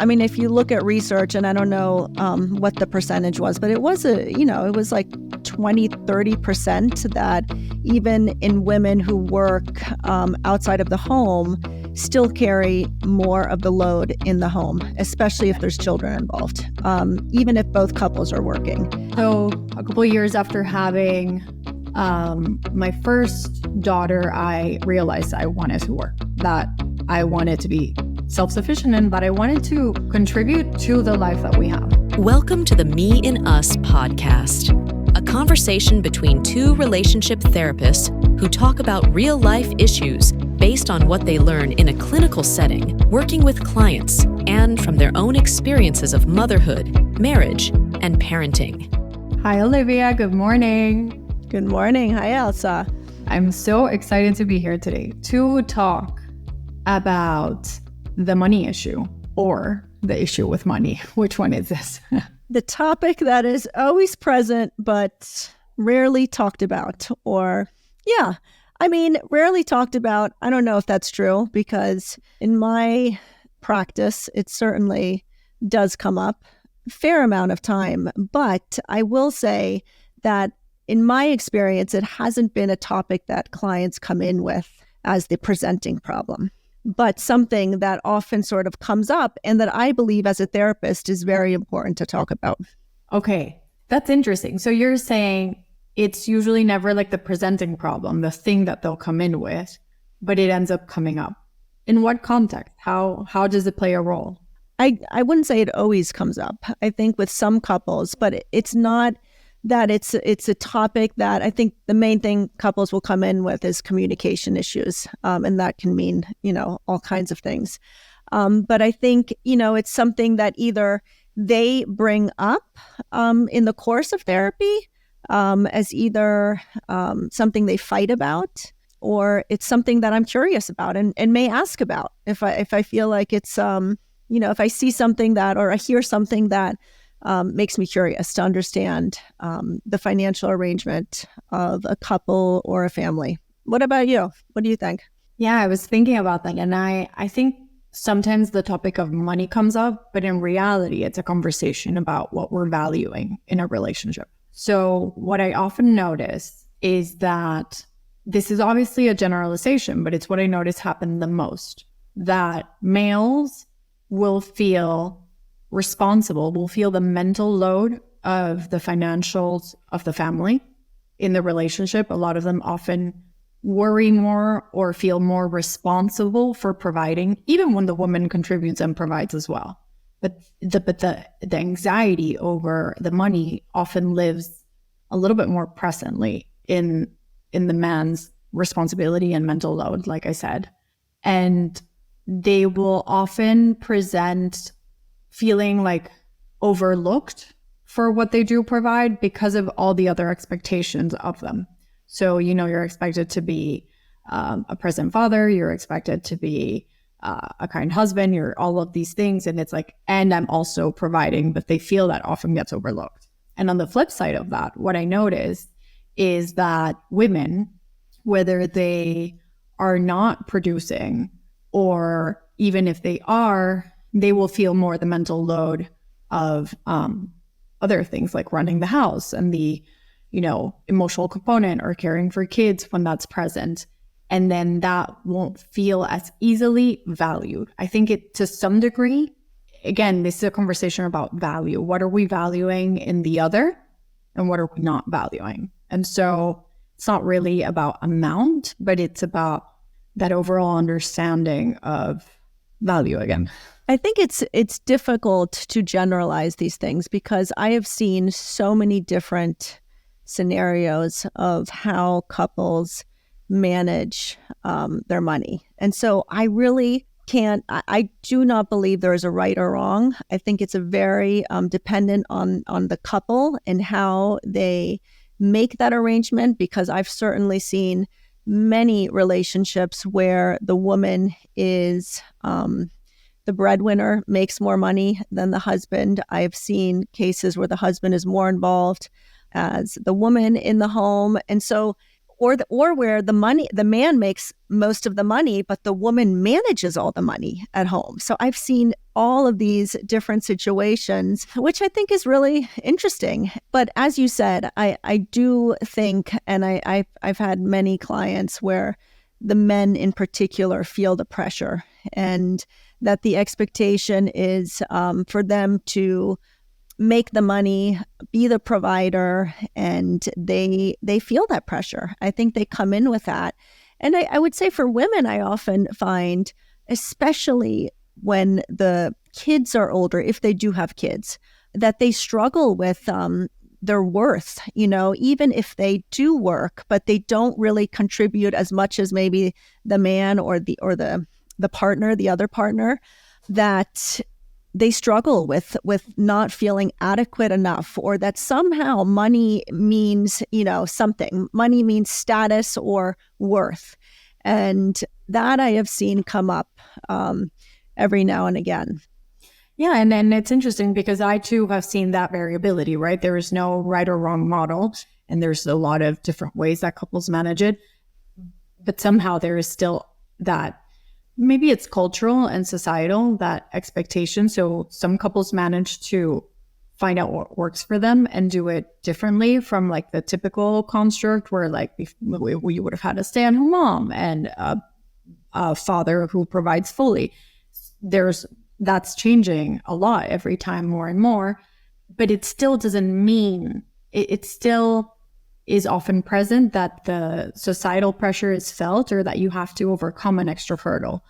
I mean, if you look at research, and I don't know what the percentage was, but it was it was like 20-30% that even in women who work outside of the home still carry more of the load in the home, especially if there's children involved, even if both couples are working. So a couple of years after having my first daughter, I realized I wanted to work, that I wanted to be self-sufficient and that I wanted to contribute to the life that we have. Welcome to the Me and Us podcast, a conversation between two relationship therapists who talk about real-life issues based on what they learn in a clinical setting, working with clients, and from their own experiences of motherhood, marriage, and parenting. Hi, Olivia. Good morning. Good morning. Hi, Elsa. I'm so excited to be here today to talk about the money issue, or the issue with money. Which one is this? The topic that is always present but rarely talked about, rarely talked about. I don't know if that's true, because in my practice, it certainly does come up a fair amount of time. But I will say that in my experience, it hasn't been a topic that clients come in with as the presenting problem, but something that often sort of comes up and that I believe as a therapist is very important to talk about. Okay, that's interesting. So you're saying it's usually never like the presenting problem, the thing that they'll come in with, but it ends up coming up. In what context? How does it play a role? I wouldn't say it always comes up. I think with some couples, but it's not that it's a topic that I think the main thing couples will come in with is communication issues. And that can mean, all kinds of things. But I think, it's something that either they bring up in the course of therapy as either something they fight about, or it's something that I'm curious about and may ask about if I feel like it's, if I see something that, or I hear something that makes me curious to understand the financial arrangement of a couple or a family. What about you? What do you think? Yeah, I was thinking about that. And I think sometimes the topic of money comes up, but in reality, it's a conversation about what we're valuing in a relationship. So what I often notice is that this is obviously a generalization, but it's what I notice happen the most, that males will feel responsible, will feel the mental load of the financials of the family in the relationship. A lot of them often worry more or feel more responsible for providing, even when the woman contributes and provides as well. But the anxiety over the money often lives a little bit more presently in the man's responsibility and mental load, like I said. And they will often present feeling like overlooked for what they do provide because of all the other expectations of them. So, you're expected to be a present father, you're expected to be a kind husband, you're all of these things. And it's like, and I'm also providing, but they feel that often gets overlooked. And on the flip side of that, what I notice is that women, whether they are not producing or even if they are, they will feel more the mental load of other things like running the house and the, emotional component or caring for kids when that's present. And then that won't feel as easily valued. I think it, to some degree, again, this is a conversation about value. What are we valuing in the other and what are we not valuing? And so it's not really about amount, but it's about that overall understanding of value again. I think it's difficult to generalize these things because I have seen so many different scenarios of how couples manage their money. And so I really I do not believe there is a right or wrong. I think it's a very dependent on the couple and how they make that arrangement, because I've certainly seen many relationships where the woman is the breadwinner, makes more money than the husband. I've seen cases where the husband is more involved as the woman in the home. And so or where the man makes most of the money, but the woman manages all the money at home. So I've seen all of these different situations, which I think is really interesting. But as you said, I do think, and I've had many clients where the men in particular feel the pressure, and that the expectation is for them to make the money, be the provider, and they feel that pressure. I think they come in with that. And I would say for women, I often find, especially when the kids are older, if they do have kids, that they struggle with their worth, even if they do work, but they don't really contribute as much as maybe the man or the partner, the other partner, that they struggle with not feeling adequate enough, or that somehow money means, something. Money means status or worth. And that I have seen come up every now and again. Yeah, and it's interesting because I too have seen that variability, right? There is no right or wrong model, and there's a lot of different ways that couples manage it. But somehow there is still that, maybe it's cultural and societal, that expectation. So some couples manage to find out what works for them and do it differently from like the typical construct where like we would have had a stay-at-home mom and a father who provides fully. That's changing a lot every time, more and more, but it still doesn't mean, it still is often present that the societal pressure is felt, or that you have to overcome an extra hurdle.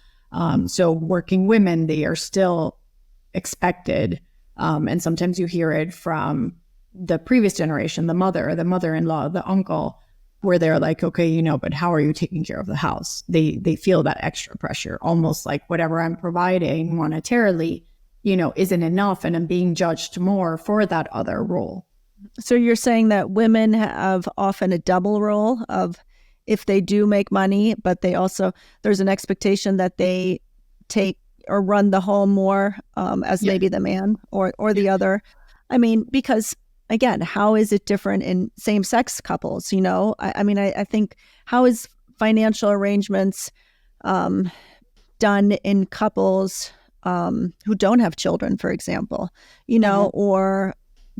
So working women, they are still expected. And sometimes you hear it from the previous generation, the mother-in-law, the uncle, where they're like, okay, but how are you taking care of the house? They feel that extra pressure, almost like whatever I'm providing monetarily, isn't enough, and I'm being judged more for that other role. So you're saying that women have often a double role of, if they do make money, but there's an expectation that they take or run the home more as maybe the man or the other. I mean, because again, how is it different in same-sex couples? I think, how is financial arrangements done in couples who don't have children, for example, or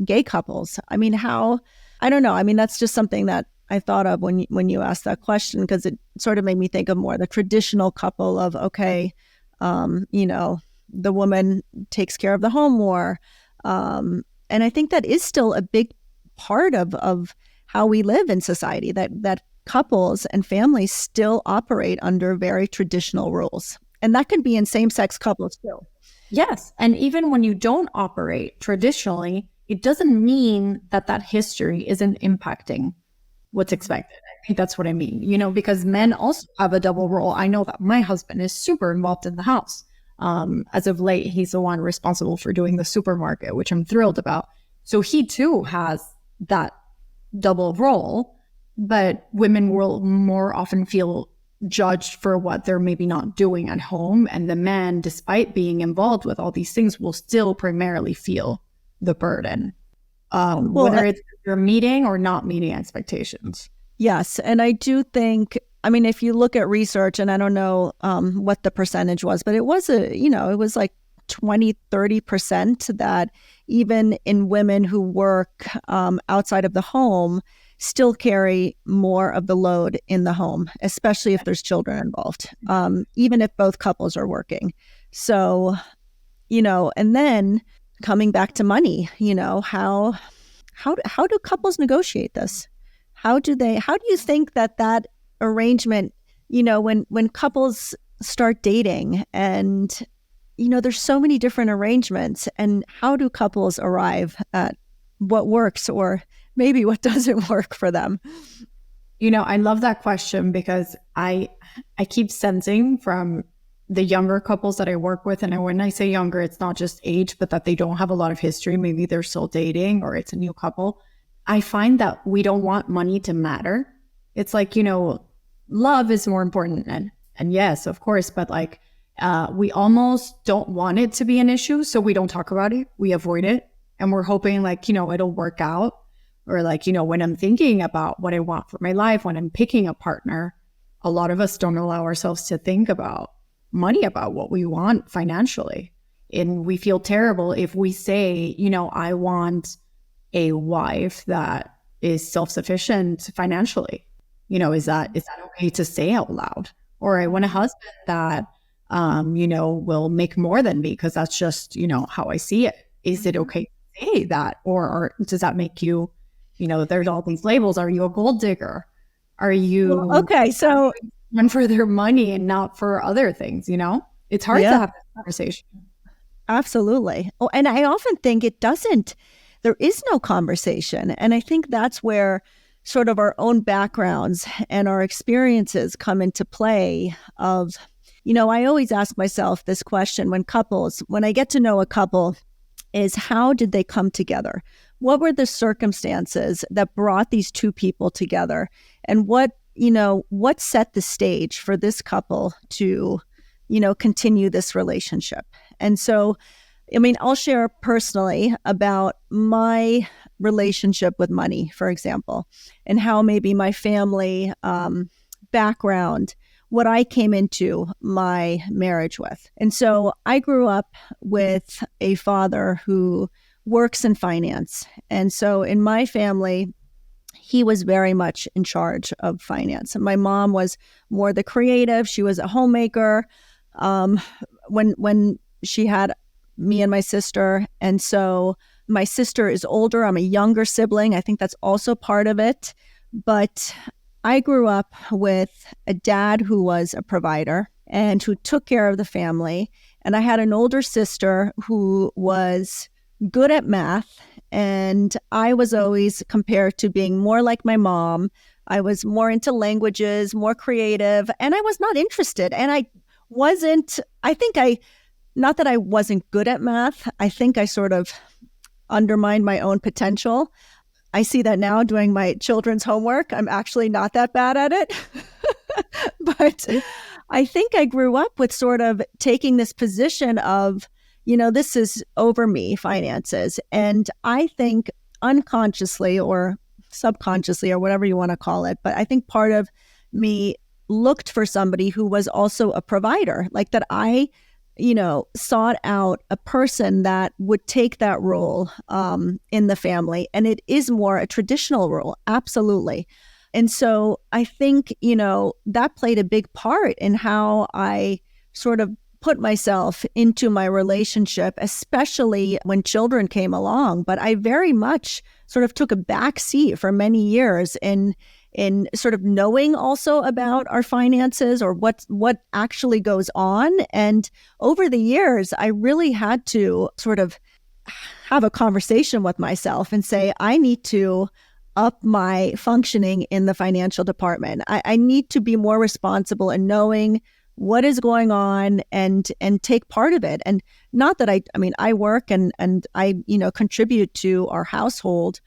gay couples? I mean, I don't know. I mean, that's just something that I thought of when you asked that question, because it sort of made me think of more the traditional couple of, okay, the woman takes care of the home more. And I think that is still a big part of how we live in society, that couples and families still operate under very traditional rules. And that can be in same-sex couples too. Yes. And even when you don't operate traditionally, it doesn't mean that history isn't impacting what's expected. I think that's what I mean, because men also have a double role. I know that my husband is super involved in the house. As of late, he's the one responsible for doing the supermarket, which I'm thrilled about. So he too has that double role, but women will more often feel judged for what they're maybe not doing at home. And the man, despite being involved with all these things, will still primarily feel the burden, whether it's you're meeting or not meeting expectations. Yes. And I do think, if you look at research, and I don't know what the percentage was, but it was it was like 20-30% that even in women who work outside of the home still carry more of the load in the home, especially if there's children involved, even if both couples are working. So, and then coming back to money, how do couples negotiate this? How do you think that arrangement, when couples start dating and, there's so many different arrangements, and how do couples arrive at what works or maybe what doesn't work for them? I love that question, because I keep sensing from the younger couples that I work with, and when I say younger, it's not just age, but that they don't have a lot of history. Maybe they're still dating, or it's a new couple. I find that we don't want money to matter. It's like, love is more important. And yes, of course, but like, we almost don't want it to be an issue. So we don't talk about it. We avoid it. And we're hoping like, it'll work out. or like, when I'm thinking about what I want for my life, when I'm picking a partner, a lot of us don't allow ourselves to think about money, about what we want financially. And we feel terrible if we say, I want a wife that is self-sufficient financially. Is that okay to say out loud? Or I want a husband that, will make more than me because that's just, how I see it. Is it okay to say that? Or does that make you, there's all these labels. Are you a gold digger? Are you okay? So one for their money and not for other things? It's hard to have this conversation. Absolutely. Oh, and I often think there is no conversation. And I think that's where sort of our own backgrounds and our experiences come into play of, I always ask myself this question when I get to know a couple is how did they come together? What were the circumstances that brought these two people together? And what set the stage for this couple to, continue this relationship? And so, I'll share personally about my relationship with money, for example, and how maybe my family background, what I came into my marriage with. And so I grew up with a father who works in finance. And so in my family, he was very much in charge of finance. And my mom was more the creative. She was a homemaker when she had me and my sister. And so my sister is older. I'm a younger sibling. I think that's also part of it. But I grew up with a dad who was a provider and who took care of the family. And I had an older sister who was good at math. And I was always compared to being more like my mom. I was more into languages, more creative, and I was not interested. And not that I wasn't good at math. I think I sort of undermined my own potential. I see that now doing my children's homework. I'm actually not that bad at it. But I think I grew up with sort of taking this position of, this is over me, finances. And I think unconsciously or subconsciously or whatever you want to call it, but I think part of me looked for somebody who was also a provider, like that I sought out a person that would take that role in the family. And it is more a traditional role. Absolutely. And so I think, that played a big part in how I sort of put myself into my relationship, especially when children came along. But I very much sort of took a back seat for many years in sort of knowing also about our finances or what actually goes on. And over the years, I really had to sort of have a conversation with myself and say, I need to up my functioning in the financial department. I need to be more responsible in knowing what is going on and take part of it. And not that I work and I, contribute to our household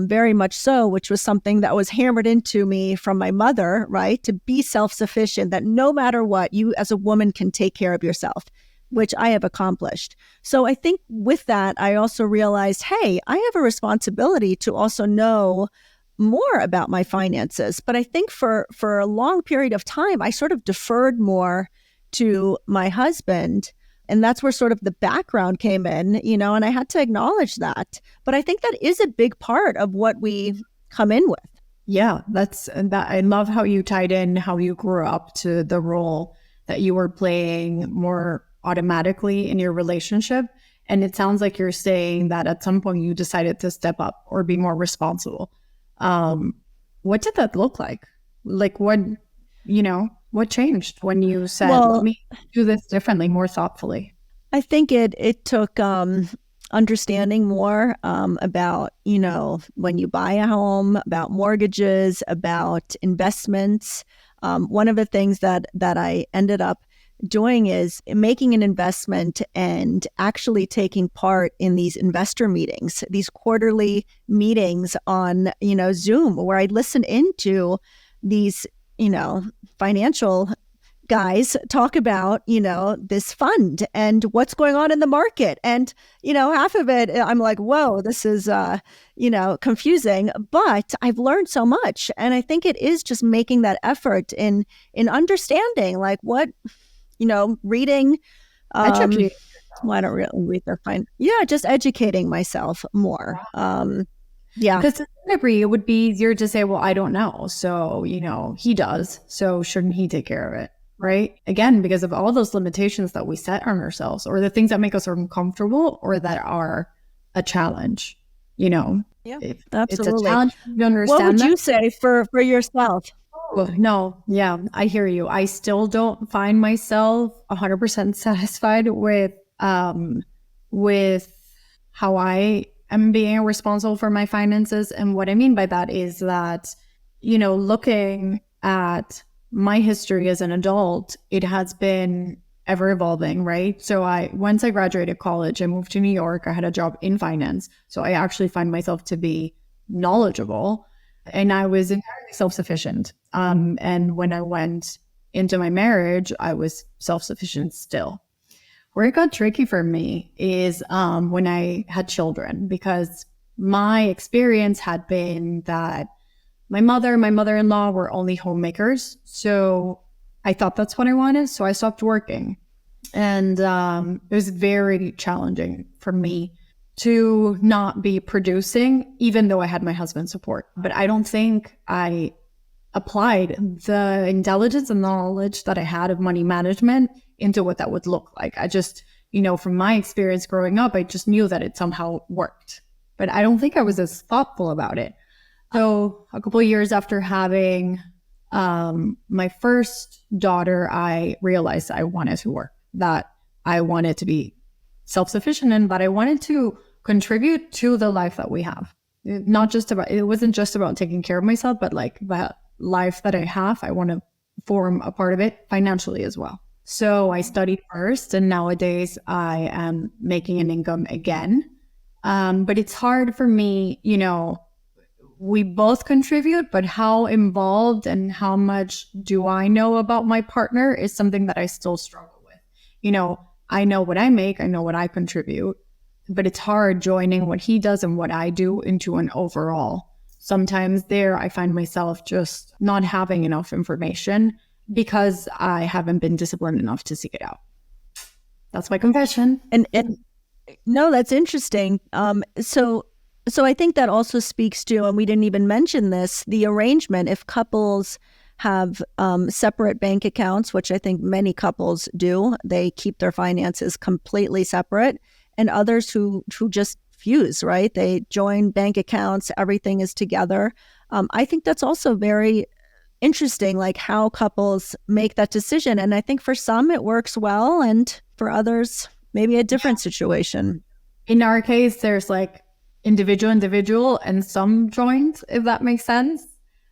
very much so, which was something that was hammered into me from my mother, right? To be self-sufficient, that no matter what, you as a woman can take care of yourself, which I have accomplished. So I think with that, I also realized, hey, I have a responsibility to also know more about my finances. But I think for a long period of time, I sort of deferred more to my husband. And that's where sort of the background came in, and I had to acknowledge that. But I think that is a big part of what we come in with. Yeah, I love how you tied in how you grew up to the role that you were playing more automatically in your relationship. And it sounds like you're saying that at some point you decided to step up or be more responsible. What did that look like? Like what changed when you said, let me do this differently, more thoughtfully? I think it took understanding more about, when you buy a home, about mortgages, about investments. One of the things that I ended up doing is making an investment and actually taking part in these investor meetings, these quarterly meetings on, Zoom, where I'd listen into these, financial guys talk about, this fund and what's going on in the market. And, half of it, I'm like, whoa, this is, confusing, but I've learned so much. And I think it is just making that effort in understanding like what, reading. Educate. Well, I don't really read their fine. Yeah, just educating myself more. Yeah. Because to some degree, it would be easier to say, well, I don't know. So, he does. So shouldn't he take care of it? Right? Again, because of all those limitations that we set on ourselves, or the things that make us uncomfortable or that are a challenge, Yeah, if absolutely. it's a challenge, you understand what would that. you say for yourself? Well, no, yeah, I hear you. I still don't find myself 100% satisfied with how I am being responsible for my finances. And what I mean by that is that, looking at my history as an adult, it has been ever evolving, right? So once I graduated college, I moved to New York. I had a job in finance. So I actually find myself to be knowledgeable, and I was entirely self-sufficient. And when I went into my marriage, I was self-sufficient still. Where it got tricky for me is when I had children, because my experience had been that my mother and my mother-in-law were only homemakers. So I thought that's what I wanted. So I stopped working. And it was very challenging for me to not be producing, even though I had my husband's support. But I don't think I applied the intelligence and knowledge that I had of money management into what that would look like. I just, from my experience growing up, I just knew that it somehow worked. But I don't think I was as thoughtful about it. So a couple of years after having my first daughter, I realized I wanted to work, that I wanted to be self-sufficient, and that I wanted to contribute to the life that we have. It wasn't just about taking care of myself, but like the life that I have, I want to form a part of it financially as well. So I studied first, and nowadays I am making an income again. But it's hard for me, we both contribute, but how involved and how much do I know about my partner is something that I still struggle with. I know what I make, I know what I contribute, but it's hard joining what he does and what I do into an overall. Sometimes there I find myself just not having enough information because I haven't been disciplined enough to seek it out. That's my confession. And no, that's interesting. So I think that also speaks to, and we didn't even mention this, the arrangement. If couples have separate bank accounts, which I think many couples do, they keep their finances completely separate, and others who just fuse, right? They join bank accounts, everything is together. I think that's also very interesting, like how couples make that decision. And I think for some it works well, and for others, maybe a different situation. In our case, there's like individual and some joint, if that makes sense.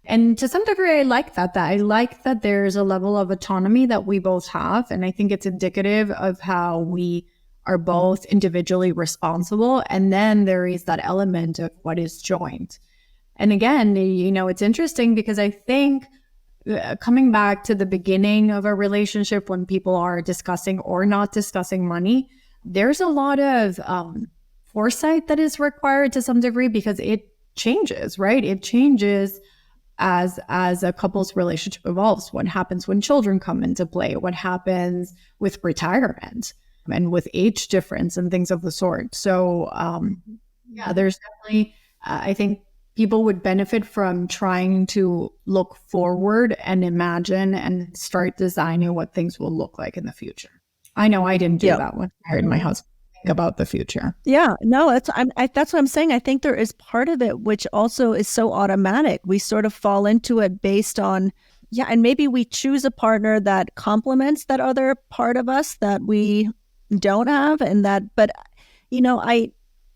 And to some degree, I like that. I like that there's a level of autonomy that we both have. And I think it's indicative of how we are both individually responsible. And then there is that element of what is joint. And again, it's interesting because I think coming back to the beginning of a relationship, when people are discussing or not discussing money, there's a lot of foresight that is required to some degree, because it changes, right? It changes as a couple's relationship evolves. What happens when children come into play? What happens with retirement and with age difference and things of the sort? So there's definitely, I think people would benefit from trying to look forward and imagine and start designing what things will look like in the future. I know I didn't do that when I married my husband. Think about the future. Yeah, no, that's what I'm saying. I think there is part of it which also is so automatic. We sort of fall into it based on, and maybe we choose a partner that complements that other part of us that we don't have, and that. But I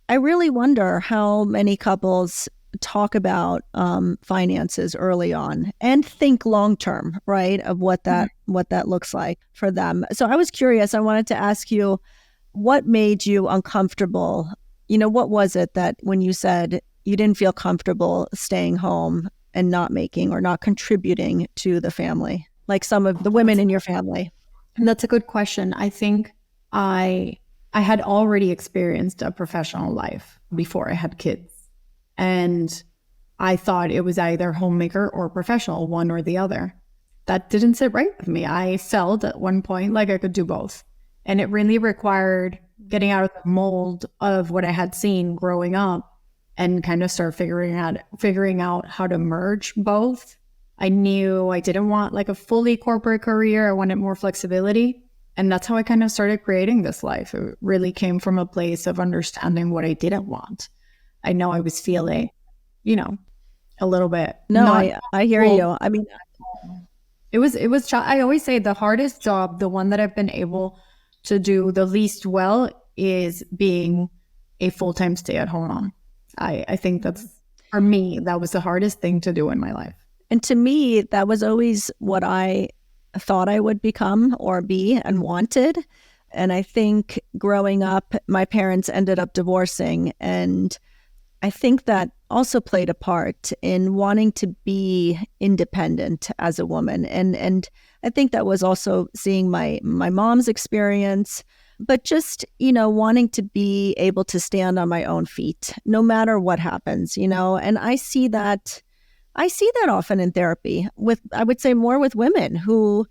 really wonder how many couples talk about finances early on and think long term, right, of what that looks like for them. So I was curious. I wanted to ask you, what made you uncomfortable? What was it that when you said you didn't feel comfortable staying home and not making or not contributing to the family? like some of the women in your family? That's a good question. I think I had already experienced a professional life before I had kids. And I thought it was either homemaker or professional, one or the other. That didn't sit right with me. I felt at one point like I could do both. And it really required getting out of the mold of what I had seen growing up and kind of start figuring out how to merge both. I knew I didn't want like a fully corporate career. I wanted more flexibility. And that's how I kind of started creating this life. It really came from a place of understanding what I didn't want. I know I was feeling, a little bit. I hear you. I mean, I always say the hardest job, the one that I've been able to do the least well, is being a full-time stay-at-home mom. I think that's, for me, that was the hardest thing to do in my life. and to me, that was always what I thought I would become or be and wanted. And I think growing up, my parents ended up divorcing. And I think that also played a part in wanting to be independent as a woman. And I think that was also seeing my mom's experience, but just, wanting to be able to stand on my own feet, no matter what happens, and I see that often in therapy I would say more with women who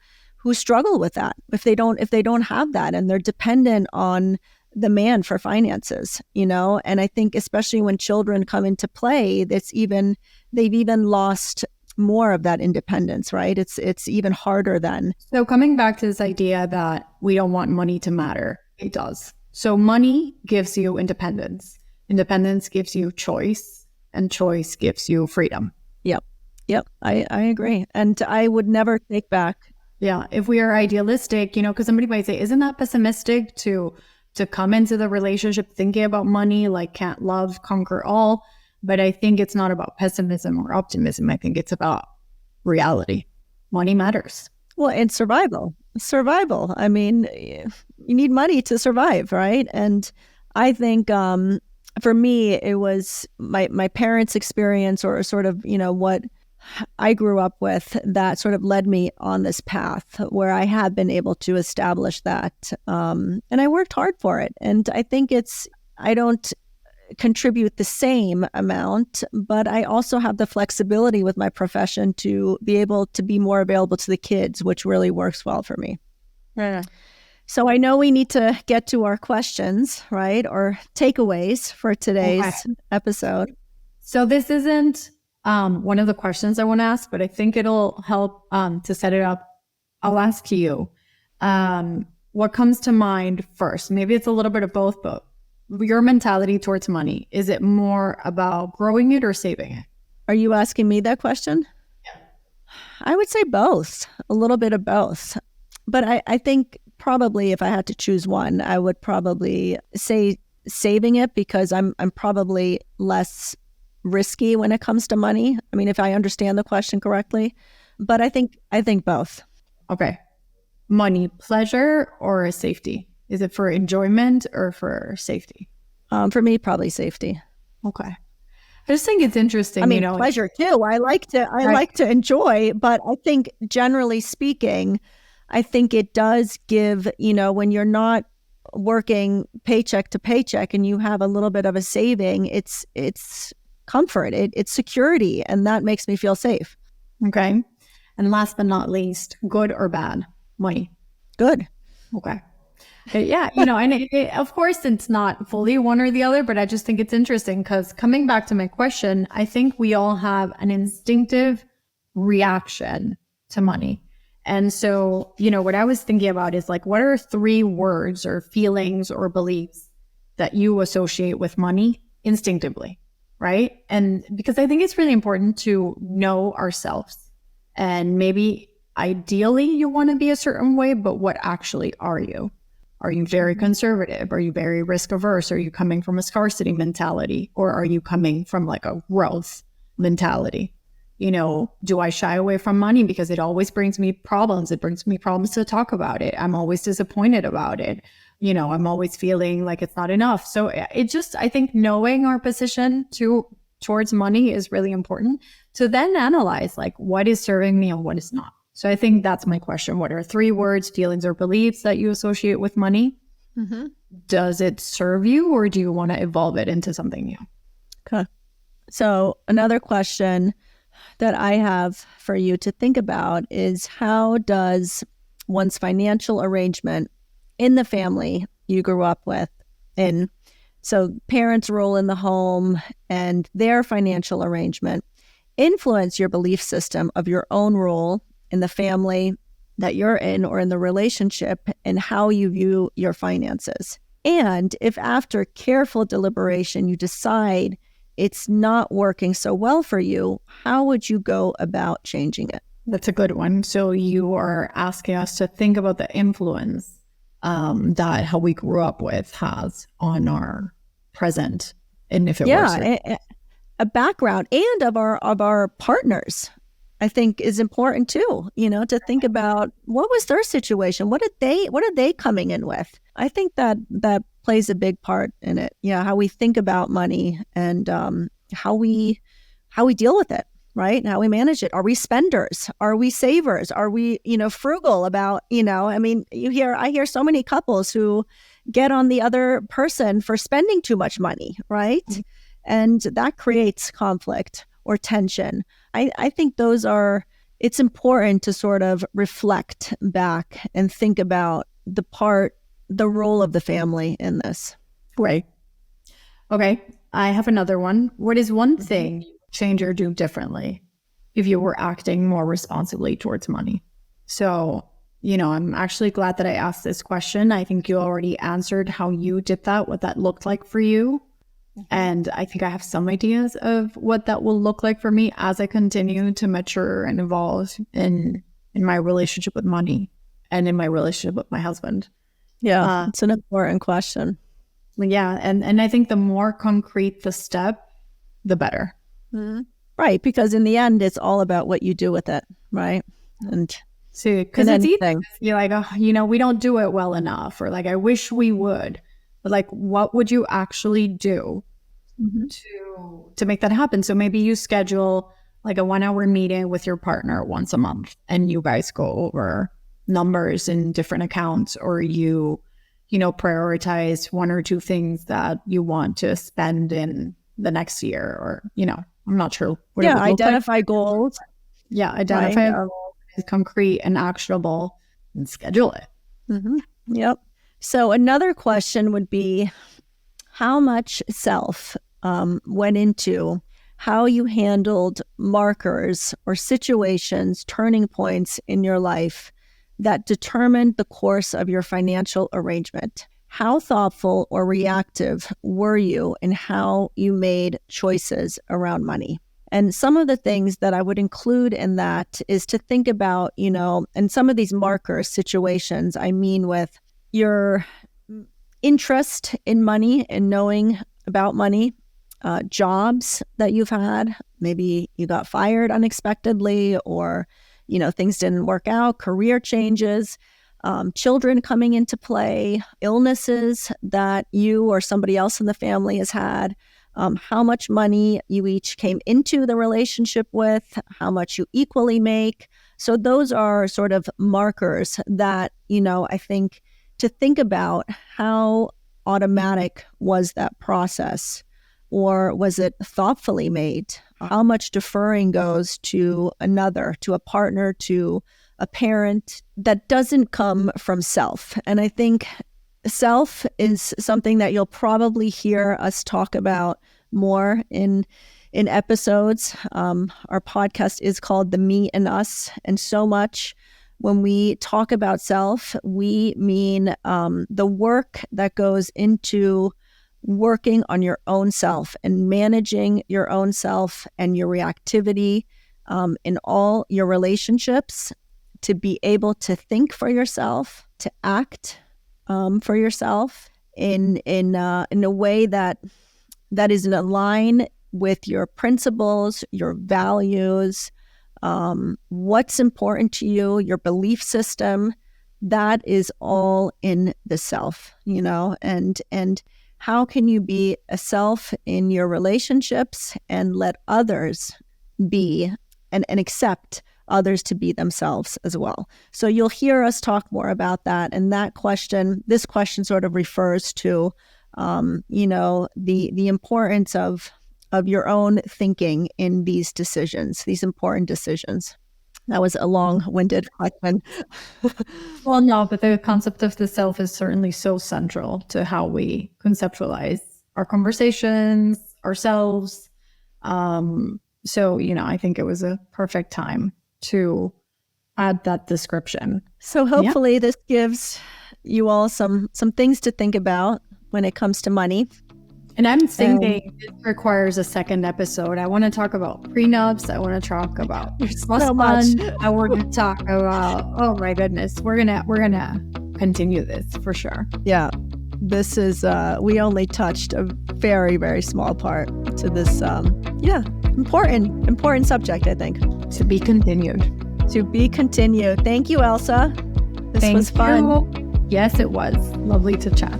struggle with that if they don't have that and they're dependent on the man for finances, and I think especially when children come into play, they've even lost more of that independence, right? It's even harder then. So coming back to this idea that we don't want money to matter, it does. So money gives you independence. Independence gives you choice, and choice gives you freedom. Yep. I agree. And I would never take back. Yeah. If we are idealistic, because somebody might say, isn't that pessimistic to come into the relationship thinking about money, like can't love conquer all? But I think it's not about pessimism or optimism. I think it's about reality. Money matters. Well, and survival. I mean, you need money to survive, right? And I think for me, it was my parents' experience or sort of, what I grew up with that sort of led me on this path where I have been able to establish that. And I worked hard for it. And I think I don't contribute the same amount, but I also have the flexibility with my profession to be able to be more available to the kids, which really works well for me. Yeah. So I know we need to get to our questions, right? Or takeaways for today's episode. So this isn't one of the questions I want to ask, but I think it'll help to set it up. I'll ask you, what comes to mind first? Maybe it's a little bit of both, but your mentality towards money, is it more about growing it or saving it? Are you asking me that question? Yeah. I would say both, a little bit of both. But I think probably if I had to choose one, I would probably say saving it because I'm probably less risky when it comes to money. I mean, if I understand the question correctly, but I think both. Okay. Money, pleasure or safety? Is it for enjoyment or for safety? For me, probably safety. Okay. I just think it's interesting. I mean, pleasure too. I like to enjoy, but I think generally speaking, I think it does give, when you're not working paycheck to paycheck and you have a little bit of a saving, it's comfort, it's security, and that makes me feel safe. Okay. And last but not least, good or bad? Money. Good. Okay. Yeah, and of course it's not fully one or the other, but I just think it's interesting because coming back to my question, I think we all have an instinctive reaction to money. And so, what I was thinking about is like, what are 3 words or feelings or beliefs that you associate with money instinctively, right? And because I think it's really important to know ourselves, and maybe ideally you want to be a certain way, but what actually are you? Are you very conservative? Are you very risk averse? Are you coming from a scarcity mentality? Or are you coming from like a growth mentality? Do I shy away from money because it always brings me problems? It brings me problems to talk about it. I'm always disappointed about it. I'm always feeling like it's not enough. So I think knowing our position towards money is really important to then analyze like what is serving me and what is not. So I think that's my question. What are 3 words, feelings, or beliefs that you associate with money? Mm-hmm. Does it serve you, or do you want to evolve it into something new? Okay. So another question that I have for you to think about is, how does one's financial arrangement in the family you grew up with, in so parents' role in the home and their financial arrangement, influence your belief system of your own role in the family that you're in or in the relationship, and how you view your finances? And if after careful deliberation you decide it's not working so well for you, how would you go about changing it? That's a good one. So you are asking us to think about the influence that how we grew up with has on our present, and if it works. A background and of our partners, I think, is important too. To think about what was their situation, what are they coming in with. I think that plays a big part in it. Yeah, how we think about money and how we deal with it, right? And how we manage it. Are we spenders? Are we savers? Are we frugal about I mean, I hear so many couples who get on the other person for spending too much money, right? Mm-hmm. And that creates conflict or tension. I think it's important to sort of reflect back and think about the role of the family in this. Right. Okay. I have another one. What is one thing you would change or do differently if you were acting more responsibly towards money? So, I'm actually glad that I asked this question. I think you already answered how you did that, what that looked like for you. Mm-hmm. And I think I have some ideas of what that will look like for me as I continue to mature and evolve in my relationship with money and in my relationship with my husband. Yeah, it's an important question. Yeah, and I think the more concrete the step, the better. Mm-hmm. Right, because in the end, it's all about what you do with it, right? And because it's easy. You're like, we don't do it well enough, or like, I wish we would. But like, what would you actually do to make that happen? So maybe you schedule like a 1-hour meeting with your partner once a month, and you guys go over numbers in different accounts, or you prioritize 1 or 2 things that you want to spend in the next year, or I'm not sure what it would look identify like. Goals. Yeah, identify a goal, is concrete and actionable, and schedule it. Mm-hmm. Yep. So another question would be, how much self went into how you handled markers or situations, turning points in your life that determined the course of your financial arrangement? How thoughtful or reactive were you in how you made choices around money? And some of the things that I would include in that is to think about, and some of these marker situations, I mean with your interest in money and knowing about money, jobs that you've had. Maybe you got fired unexpectedly, or, things didn't work out, career changes, children coming into play, illnesses that you or somebody else in the family has had, how much money you each came into the relationship with, how much you equally make. So those are sort of markers that, I think, to think about how automatic was that process, or was it thoughtfully made? How much deferring goes to another, to a partner, to a parent, that doesn't come from self? And I think self is something that you'll probably hear us talk about more in episodes. Our podcast is called The Me and Us, and so much when we talk about self, we mean the work that goes into working on your own self and managing your own self and your reactivity in all your relationships, to be able to think for yourself, to act for yourself in a way that is in line with your principles, your values, what's important to you, your belief system. That is all in the self, and how can you be a self in your relationships and let others be and accept others to be themselves as well. So you'll hear us talk more about that. And this question sort of refers to, the importance of your own thinking in these decisions, these important decisions. That was a long-winded question. Well, no, but the concept of the self is certainly so central to how we conceptualize our conversations, ourselves. So, I think it was a perfect time to add that description. So hopefully this gives you all some things to think about when it comes to money. And I'm thinking it requires a second episode. I want to talk about prenups. I want to talk about trust fund. I want to talk about, oh my goodness, we're gonna continue this for sure. Yeah, this is we only touched a very, very small part to this. Important subject, I think. To be continued. Thank you, Elsa. This was fun. Yes, it was lovely to chat.